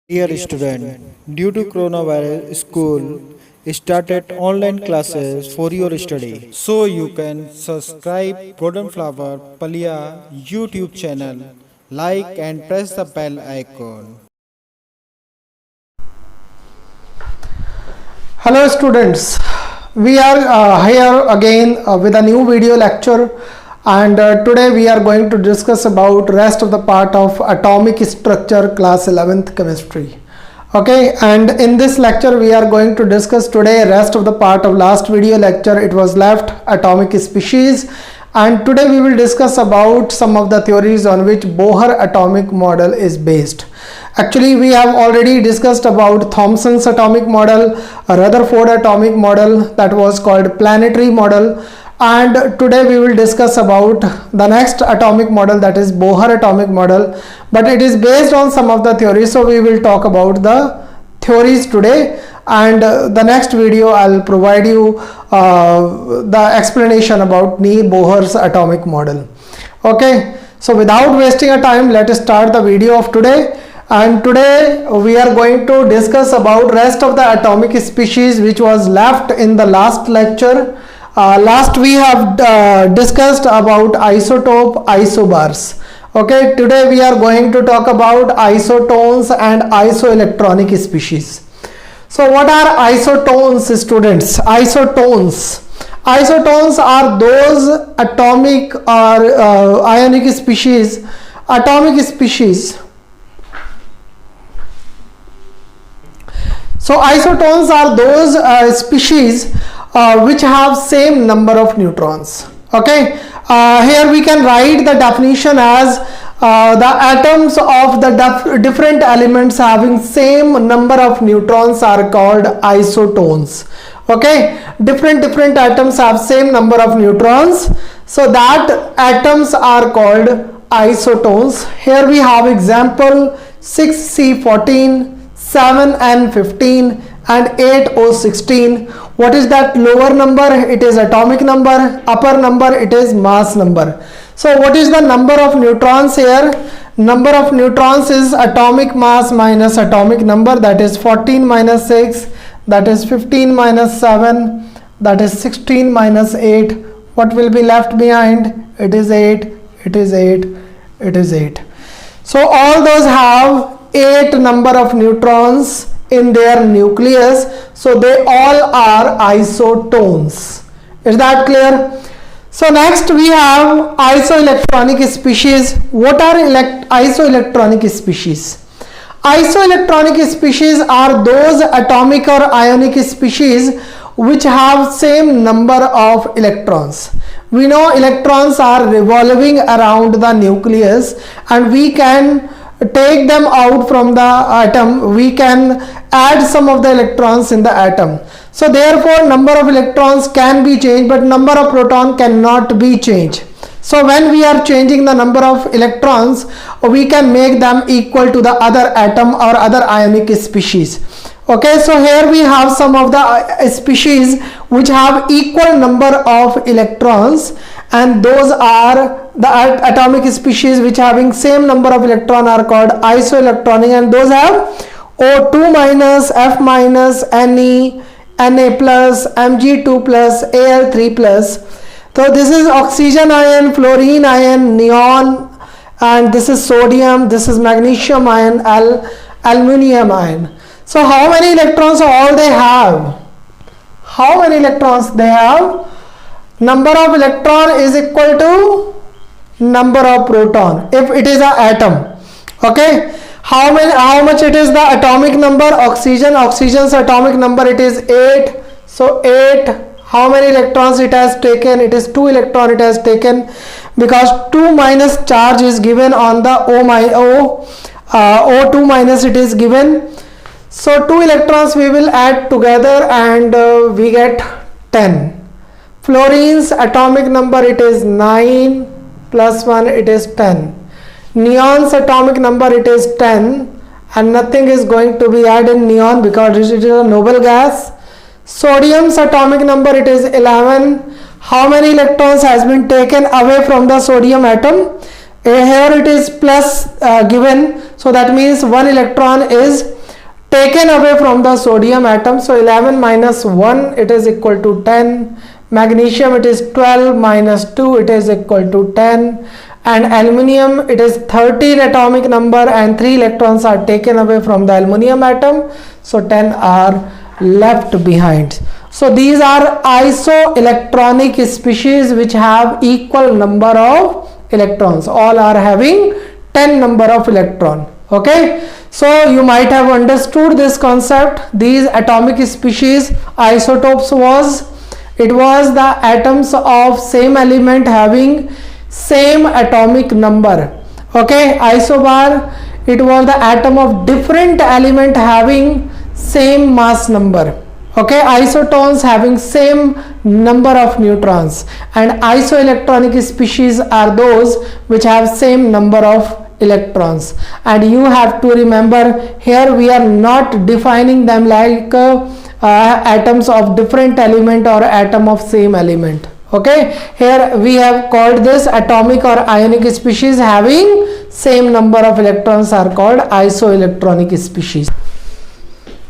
Dear student, due to coronavirus, school started online classes for your study. So you can subscribe Golden Flower Palia YouTube channel, like and press the bell icon. Hello students, we are here again with a new video lecture, and today we are going to discuss about rest of the part of atomic structure class 11th chemistry. Okay, and in this lecture we are going to discuss today rest of the part of last video lecture. It was left atomic species, and today we will discuss about some of the theories on which Bohr atomic model is based. Actually, we have already discussed about Thomson's atomic model, Rutherford atomic model, that was called planetary model, and today we will discuss about the next atomic model, that is Bohr atomic model, but it is based on some of the theories, so we will talk about the theories today, and the next video I'll provide you the explanation about Niels Bohr's atomic model. Okay, so without wasting a time, let us start the video of today. And today we are going to discuss about rest of the atomic species which was left in the last lecture. Last we have discussed about isotope, isobars. Okay, today we are going to talk about isotones and isoelectronic species. So what are isotones, students? Isotones are those atomic or ionic species, So isotones are those species which have same number of neutrons. Okay, here we can write the definition as the atoms of the different elements having same number of neutrons are called isotones. Okay, different atoms have same number of neutrons, so that atoms are called isotones. Here we have example 6C14, 7N15 and 8O16. What is that lower number? It is atomic number. Upper number, it is mass number. So what is the number of neutrons here? Number of neutrons is atomic mass minus atomic number, that is 14 minus 6, that is 15 minus 7, that is 16 minus 8. What will be left behind? It is 8, it is 8, it is 8. So all those have 8 number of neutrons in their nucleus, so they all are isotones. Is that clear? So next we have isoelectronic species. What are isoelectronic species? Isoelectronic species are those atomic or ionic species which have same number of electrons. We know electrons are revolving around the nucleus, and we can take them out from the atom. We can add some of the electrons in the atom. So therefore number of electrons can be changed, but number of proton cannot be changed. So when we are changing the number of electrons, we can make them equal to the other atom or other ionic species. Okay, so here we have some of the species which have equal number of electrons, and those are the atomic species which having same number of electron are called isoelectronic, and those have O2 minus, F minus, Ne, Na plus, Mg2 plus, Al3 plus. So this is oxygen ion, fluorine ion, neon, and this is sodium, this is magnesium ion, aluminium ion. So how many electrons all they have? How many electrons they have? Number of electron is equal to number of proton if it is an atom. Okay, how much it is the atomic number? Oxygen's atomic number, it is 8. So 8, how many electrons it has taken? It is 2 electron it has taken, because 2 minus charge is given on the O2 minus it is given. So 2 electrons we will add together, and we get 10. Fluorine's atomic number, it is 9 plus 1, it is 10. Neon's atomic number, it is 10, and nothing is going to be added in neon because it is a noble gas. Sodium's atomic number, it is 11. How many electrons has been taken away from the sodium atom? Here it is plus given, so that means 1 electron is taken away from the sodium atom. So 11 minus 1, it is equal to 10. Magnesium, it is 12 minus 2, it is equal to 10. And aluminium, it is 13 atomic number and 3 electrons are taken away from the aluminium atom. So 10 are left behind. So these are isoelectronic species which have equal number of electrons. All are having 10 number of electron. Okay, so you might have understood this concept. These atomic species, isotopes was the atoms of same element having same atomic number. Okay, isobar, it was the atom of different element having same mass number. Okay, isotones having same number of neutrons, and isoelectronic species are those which have same number of electrons. And you have to remember, here we are not defining them like atoms of different element or atom of same element. Okay, here we have called this atomic or ionic species having same number of electrons are called isoelectronic species.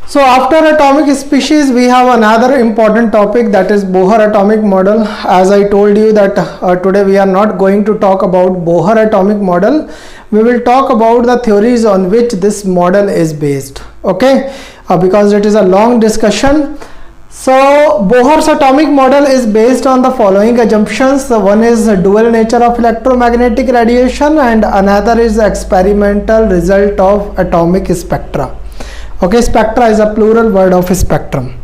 So after atomic species, we have another important topic, that is Bohr atomic model. As I told you that today we are not going to talk about Bohr atomic model. We will talk about the theories on which this model is based. Okay, because it is a long discussion. So Bohr's atomic model is based on the following assumptions. One is dual nature of electromagnetic radiation, and another is experimental result of atomic spectra. Okay, spectra is a plural word of spectrum.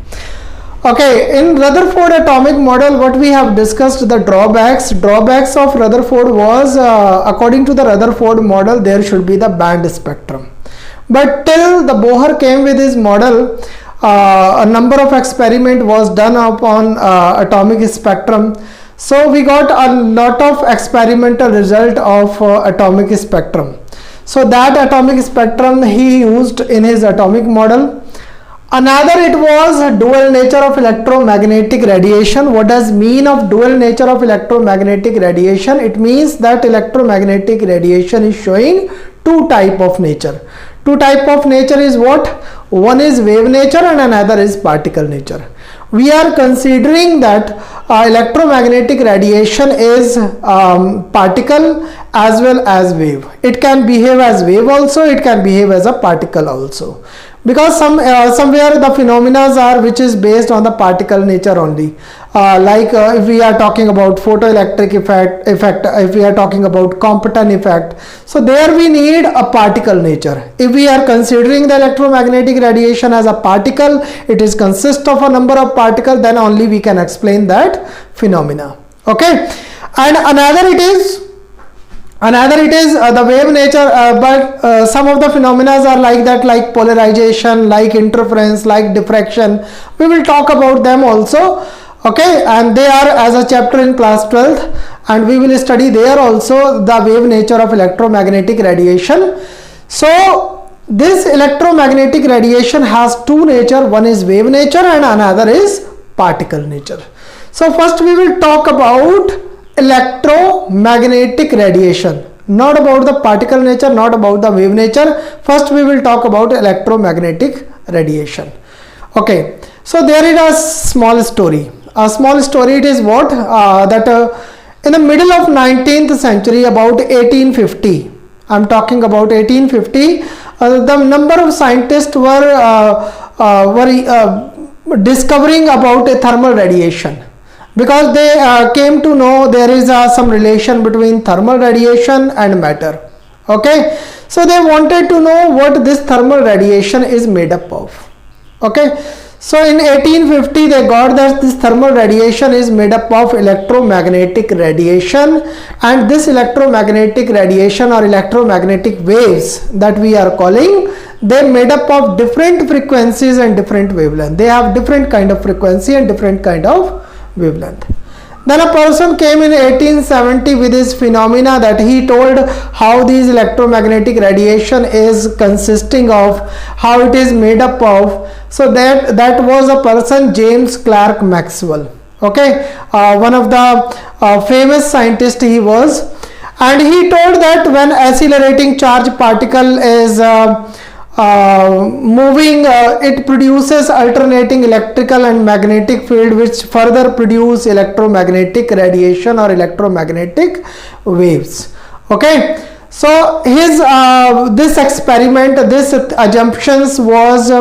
Okay, in Rutherford atomic model, what we have discussed, the drawbacks of Rutherford was, according to the Rutherford model, there should be the band spectrum. But till the Bohr came with his model, a number of experiment was done upon atomic spectrum. So we got a lot of experimental result of atomic spectrum. So that atomic spectrum he used in his atomic model. Another, it was dual nature of electromagnetic radiation. What does mean of dual nature of electromagnetic radiation? It means that electromagnetic radiation is showing two type of nature. Two type of nature is what? One is wave nature and another is particle nature. We are considering that electromagnetic radiation is particle as well as wave. It can behave as wave also, it can behave as a particle also. Because somewhere the phenomena are which is based on the particle nature only. If we are talking about photoelectric effect, if we are talking about Compton effect, so there we need a particle nature. If we are considering the electromagnetic radiation as a particle, it is consist of a number of particles, then only we can explain that phenomena. Okay, and another it is the wave nature, but some of the phenomena are like that, like polarization, like interference, like diffraction. We will talk about them also. Okay, and they are as a chapter in class 12th, and we will study there also the wave nature of electromagnetic radiation. So this electromagnetic radiation has two nature, one is wave nature and another is particle nature. So first we will talk about electromagnetic radiation, not about the particle nature, not about the wave nature. First we will talk about electromagnetic radiation. Okay, so there is a small story. A small story, it is what? In the middle of 19th century, about 1850, I am talking about 1850, the number of scientists were discovering about a thermal radiation, because they came to know there is some relation between thermal radiation and matter. Okay, so they wanted to know what this thermal radiation is made up of. Okay, so in 1850 they got that this thermal radiation is made up of electromagnetic radiation, and this electromagnetic radiation or electromagnetic waves that we are calling, they made up of different frequencies and different wavelength. They have different kind of frequency and different kind of wavelength. Then a person came in 1870 with this phenomena that he told how these electromagnetic radiation is consisting of, how it is made up of. So that was a person, James Clerk Maxwell. Okay, one of the famous scientists he was, and he told that when accelerating charge particle is it produces alternating electrical and magnetic field which further produce electromagnetic radiation or electromagnetic waves. Okay, so his this experiment, this assumptions was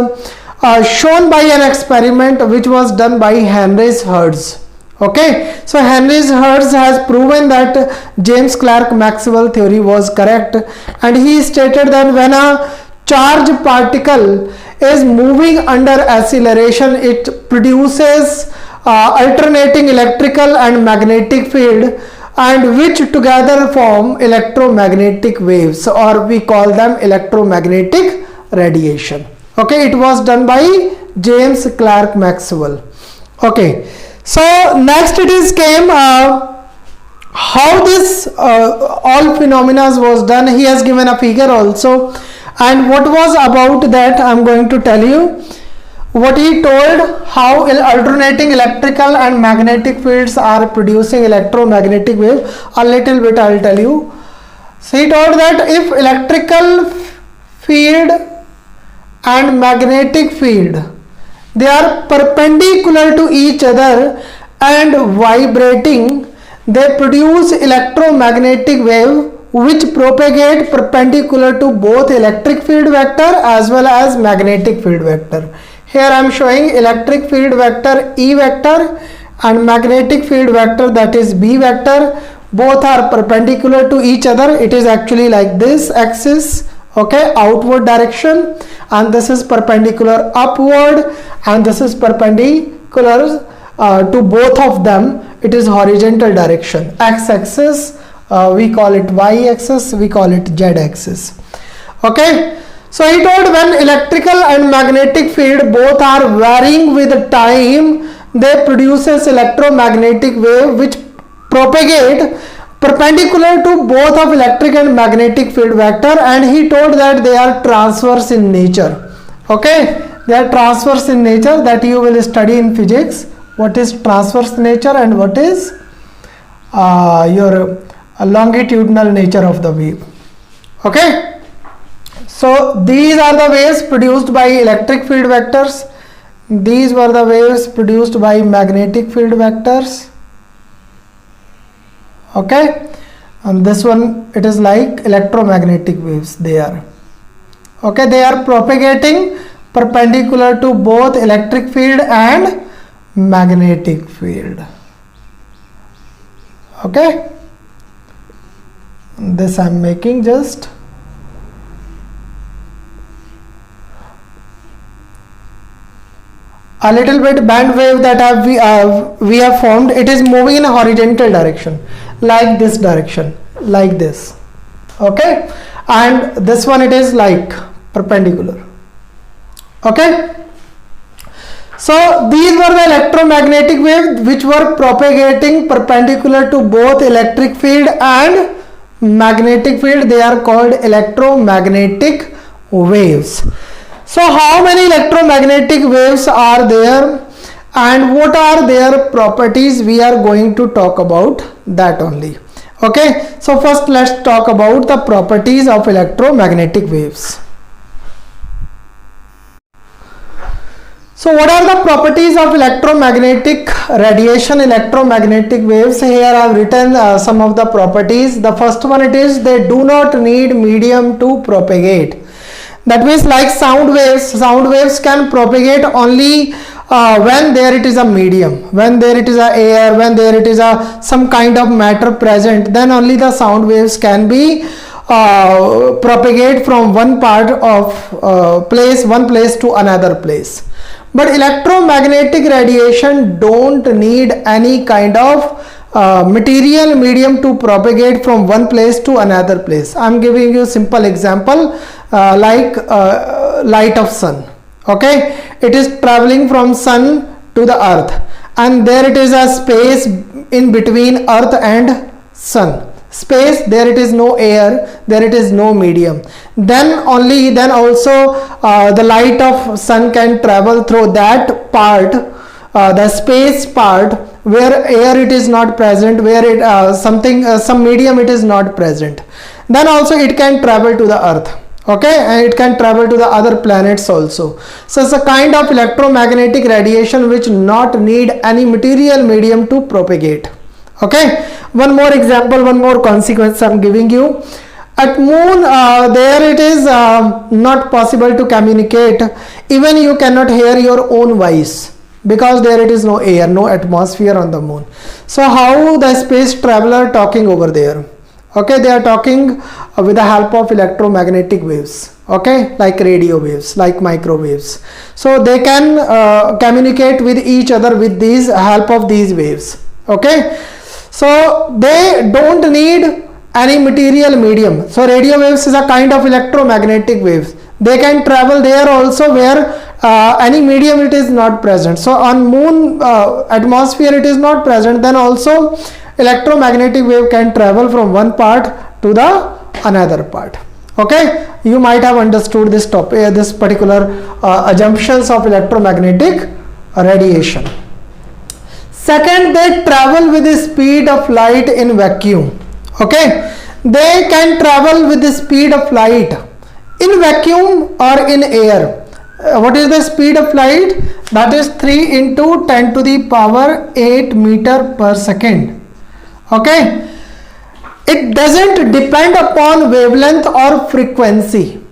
shown by an experiment which was done by Heinrich Hertz. Okay, so Heinrich Hertz has proven that James Clerk Maxwell theory was correct, and he stated that when a charged particle is moving under acceleration, it produces alternating electrical and magnetic field, and which together form electromagnetic waves, or we call them electromagnetic radiation. Okay, it was done by James Clerk Maxwell. Okay, so next it is came how this all phenomena was done. He has given a figure also, and what was about that I am going to tell you. What he told, how alternating electrical and magnetic fields are producing electromagnetic wave, a little bit I will tell you. So he told that if electrical field and magnetic field, they are perpendicular to each other and vibrating, they produce electromagnetic wave which propagate perpendicular to both electric field vector as well as magnetic field vector. Here I am showing electric field vector E vector and magnetic field vector, that is B vector. Both are perpendicular to each other. It is actually like this axis, okay, outward direction, and this is perpendicular upward, and this is perpendicular to both of them. It is horizontal direction. X axis we call it Y axis, we call it Z axis. Okay, so he told when electrical and magnetic field both are varying with time, they produces electromagnetic wave which propagate perpendicular to both of electric and magnetic field vector, and he told that they are transverse in nature. Okay, they are transverse in nature, that you will study in physics. What is transverse nature and what is your longitudinal nature of the wave. Okay, so these are the waves produced by electric field vectors, these were the waves produced by magnetic field vectors. Okay, and this one, it is like electromagnetic waves they are. Okay, they are propagating perpendicular to both electric field and magnetic field. Okay, this I am making just a little bit band wave that we have formed. It is moving in a horizontal direction, like this direction, like this. Okay, and this one it is like perpendicular. Okay, so these were the electromagnetic waves which were propagating perpendicular to both electric field and magnetic field. They are called electromagnetic waves. So how many electromagnetic waves are there and what are their properties? We are going to talk about that only. Okay, so first let's talk about the properties of electromagnetic waves. So what are the properties of electromagnetic radiation, electromagnetic waves? Here I have written some of the properties. The first one, it is they do not need medium to propagate. That means like sound waves can propagate only when there it is a medium, when there it is a air, when there it is a some kind of matter present, then only the sound waves can be propagate from one part of one place to another place. But electromagnetic radiation don't need any kind of material medium to propagate from one place to another place. I am giving you simple example like light of sun. Okay, it is traveling from sun to the earth, and there it is a space in between earth and sun. Space, there it is no air, there it is no medium. Then also the light of sun can travel through that part, the space part where air it is not present, where it some medium it is not present. Then also it can travel to the earth. okay, and it can travel to the other planets also. So it's a kind of electromagnetic radiation which not need any material medium to propagate. Okay, one more example, one more consequence I'm giving you. At moon, there it is not possible to communicate. Even you cannot hear your own voice because there it is no air, no atmosphere on the moon. So how the space traveler talking over there? Okay, they are talking with the help of electromagnetic waves, okay, like radio waves, like microwaves. So they can communicate with each other with these help of these waves. Okay, so they don't need any material medium. So radio waves is a kind of electromagnetic waves. They can travel there also where any medium it is not present. So on moon atmosphere it is not present, then also electromagnetic wave can travel from one part to the another part. Okay, you might have understood this topic, this particular assumptions of electromagnetic radiation. Second, they travel with the speed of light in vacuum. Okay, they can travel with the speed of light in vacuum or in air. What is the speed of light? That is 3 into 10 to the power 8 meter per second. Okay, it doesn't depend upon wavelength or frequency.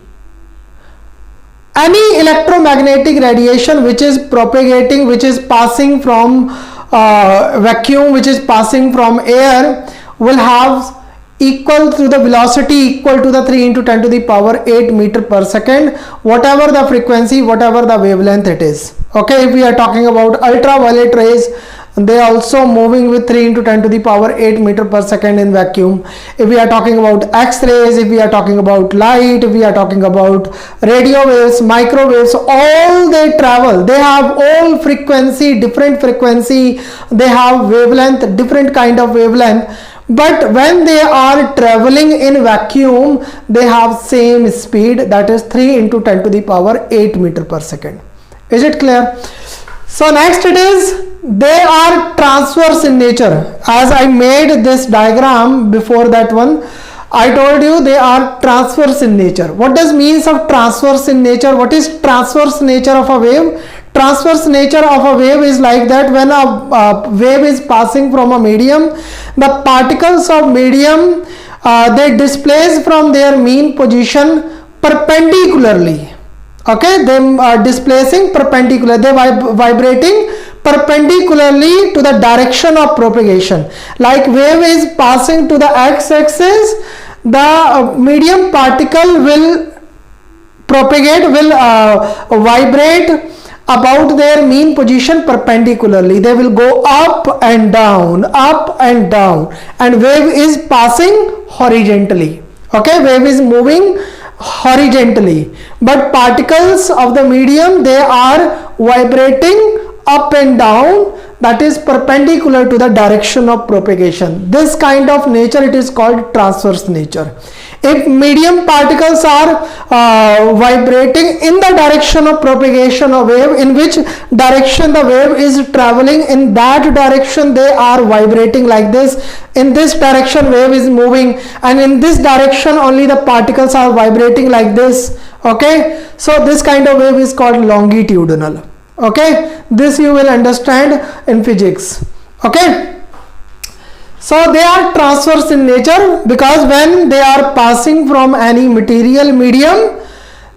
Any electromagnetic radiation which is propagating, which is passing from vacuum, which is passing from air, will have equal to the velocity equal to the 3 into 10 to the power 8 meter per second, whatever the frequency, whatever the wavelength it is. Okay, if we are talking about ultraviolet rays, they are also moving with 3 into 10 to the power 8 meter per second in vacuum. If we are talking about X-rays, if we are talking about light, if we are talking about radio waves, microwaves, all they travel, they have all frequency, different frequency, they have wavelength, different kind of wavelength. But when they are traveling in vacuum, they have same speed, that is 3 into 10 to the power 8 meter per second. Is it clear? So next it is, they are transverse in nature. As I made this diagram before that one, I told you they are transverse in nature. What does means of transverse in nature? What is transverse nature of a wave? Transverse nature of a wave is like that when a wave is passing from a medium, the particles of medium they displace from their mean position perpendicularly. Okay, they are displacing perpendicular, they vibrating perpendicularly to the direction of propagation. Like wave is passing to the x-axis, the medium particle will propagate, will vibrate about their mean position perpendicularly. They will go up and down, and wave is passing horizontally. Okay, wave is moving horizontally, but particles of the medium, they are vibrating up and down, that is perpendicular to the direction of propagation. This kind of nature, it is called transverse nature. If medium particles are vibrating in the direction of propagation of wave, in which direction the wave is traveling, in that direction they are vibrating like this. In this direction wave is moving, and in this direction only the particles are vibrating like this. Okay, so this kind of wave is called longitudinal. Okay, this you will understand in physics. Okay, so they are transverse in nature because when they are passing from any material medium,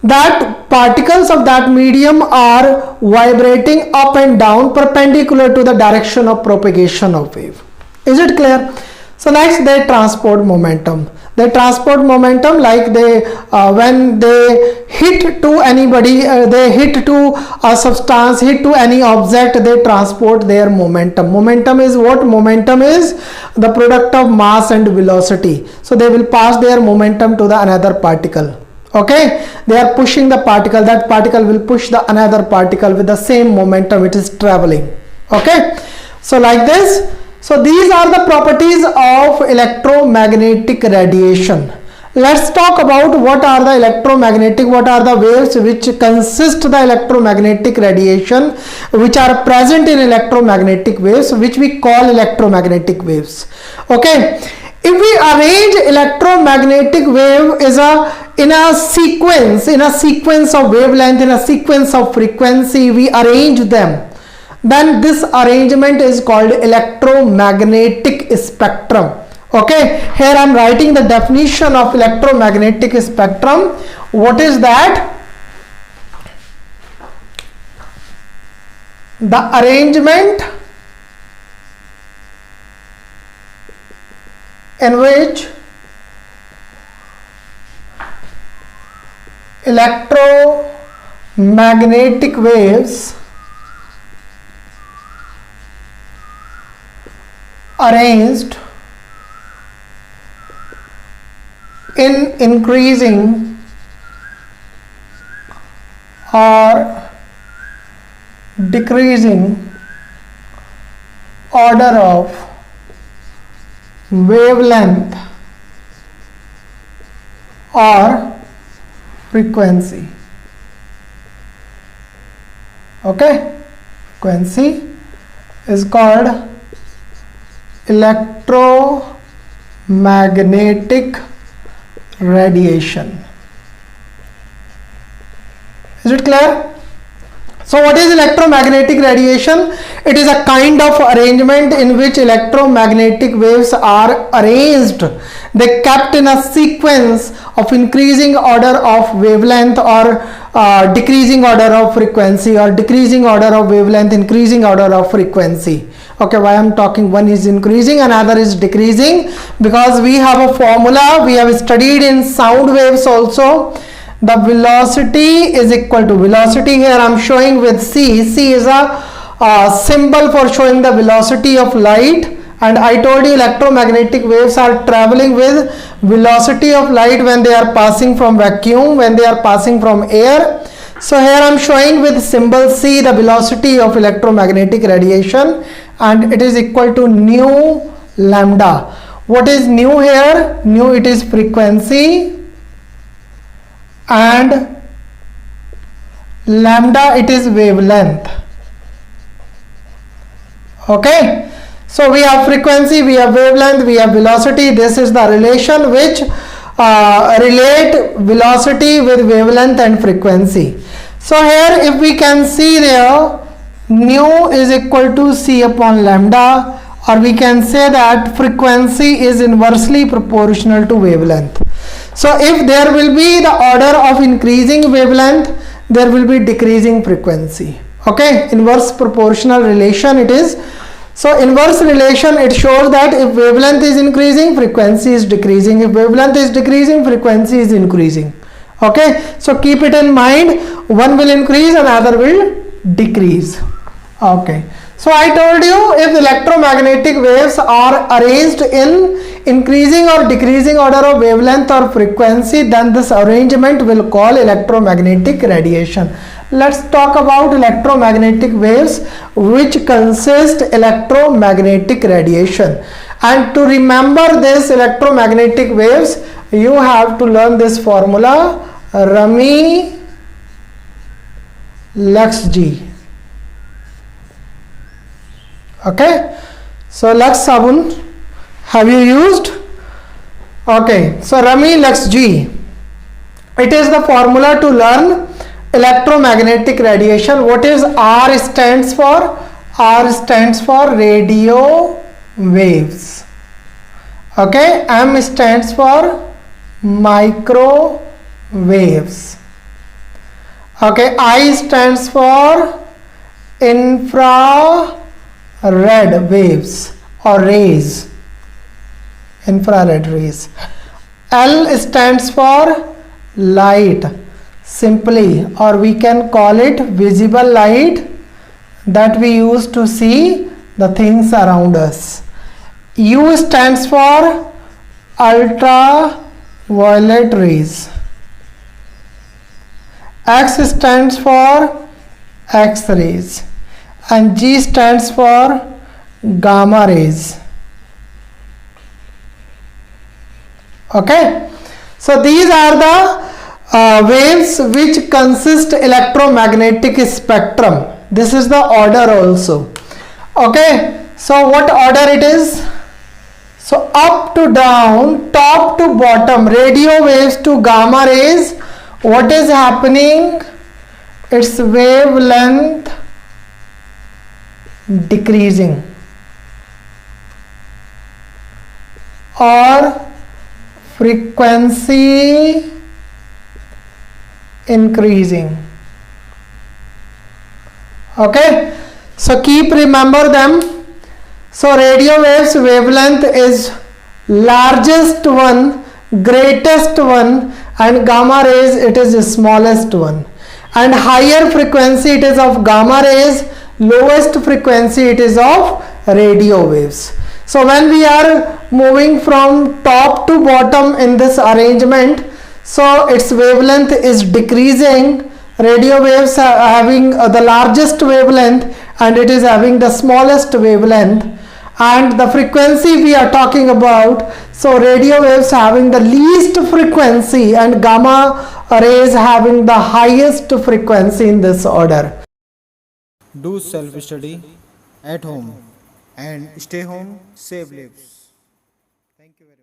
that particles of that medium are vibrating up and down perpendicular to the direction of propagation of wave. Is it clear? So next, they transport momentum. They transport momentum like they when they hit to anybody, they hit to a substance, hit to any object, they transport their momentum. Momentum is what? Momentum is the product of mass and velocity. So they will pass their momentum to the another particle. Okay, they are pushing the particle, that particle will push the another particle with the same momentum it is traveling. Okay, so like this. So these are the properties of electromagnetic radiation. Let's talk about what are the electromagnetic, what are the waves which consist the electromagnetic radiation, which are present in electromagnetic waves, which we call electromagnetic waves. Okay, If we arrange electromagnetic wave in a sequence of wavelength, in a sequence of frequency, we arrange them, then this arrangement is called electromagnetic spectrum. Okay, here I am writing the definition of electromagnetic spectrum. What is that? The arrangement in which electromagnetic waves arranged in increasing or decreasing order of wavelength or frequency. Okay, frequency is called electromagnetic radiation. Is it clear? So what is electromagnetic radiation? It is a kind of arrangement in which electromagnetic waves are arranged. They kept in a sequence of increasing order of wavelength or decreasing order of frequency, or decreasing order of wavelength, increasing order of frequency. Okay, why I'm talking one is increasing, another is decreasing? Because we have a formula, we have studied in sound waves also. The velocity is equal to, velocity here I am showing with C. C is a symbol for showing the velocity of light, and I told you electromagnetic waves are traveling with velocity of light when they are passing from vacuum, when they are passing from air. So here I am showing with symbol C the velocity of electromagnetic radiation, and it is equal to nu lambda. What is nu here? Nu, it is frequency, and lambda, it is wavelength. Okay, so we have frequency, we have wavelength, we have velocity. This is the relation which relate velocity with wavelength and frequency. So here if we can see there, nu is equal to C upon lambda, or we can say that frequency is inversely proportional to wavelength. So if there will be the order of increasing wavelength, there will be decreasing frequency. Okay, inverse proportional relation it is. So inverse relation, it shows that if wavelength is increasing, frequency is decreasing. If wavelength is decreasing, frequency is increasing. Okay, so keep it in mind, one will increase, another will decrease. Okay, so I told you if electromagnetic waves are arranged in increasing or decreasing order of wavelength or frequency, then this arrangement will call electromagnetic radiation. Let's talk about electromagnetic waves, which consist electromagnetic radiation. And to remember this electromagnetic waves, you have to learn this formula, Rami Lux G. Okay, so Lux Sabun have you used? Okay, so Rami Lux G, it is the formula to learn electromagnetic radiation. What is R stands for? R stands for radio waves. Okay, M stands for microwaves. Okay, I stands for infrared waves or rays, infrared rays. L stands for light, simply, or we can call it visible light that we use to see the things around us. U stands for ultraviolet rays. X stands for X-rays, and G stands for gamma rays. Okay, so these are the waves which consist electromagnetic spectrum. This is the order also. Okay, so what order it is? So up to down, top to bottom, radio waves to gamma rays, what is happening? Its wavelength decreasing or frequency increasing. Okay, so keep remember them. So radio waves wavelength is largest one, greatest one, and gamma rays it is the smallest one, and higher frequency it is of gamma rays, lowest frequency it is of radio waves. So when we are moving from top to bottom in this arrangement, so its wavelength is decreasing. Radio waves are having the largest wavelength and it is having the smallest wavelength, and the frequency we are talking about, so radio waves having the least frequency and gamma rays having the highest frequency in this order. Do self study at home and stay home, save lives. Thank you very much.